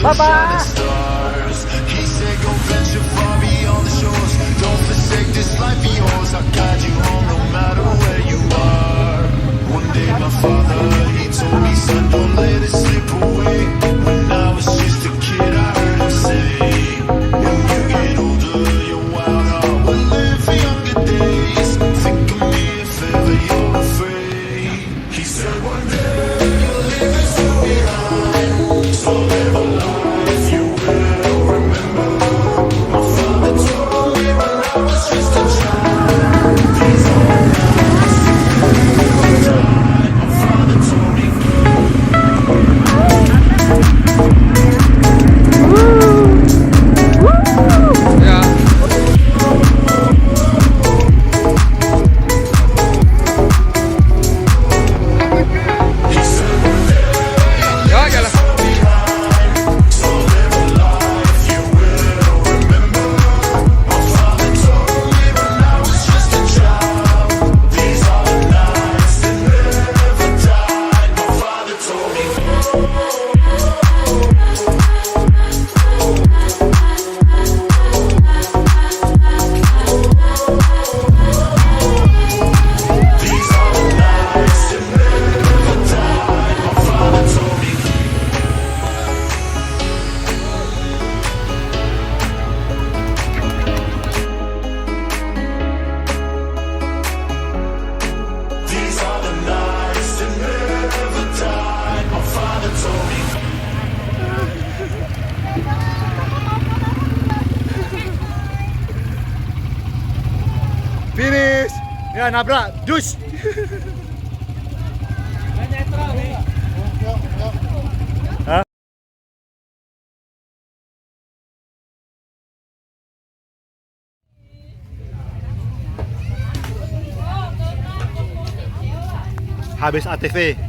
Baba! He said go venture far beyond the shores. Don't forsake this life of yours. I'll guide you home no matter where you are. One day my father, he told me, son, don't let it slip away. When I was just a kid, I heard him say, when you get older, your wild heart will live for younger days. Think of me if ever you're afraid. He said one day you'll leave this world behind. So live a life you will remember. My father told me when I was just a child. These are the nights you never die. My father told me. Finish! Ya, nabrak, dus! Hah? Habis ATV.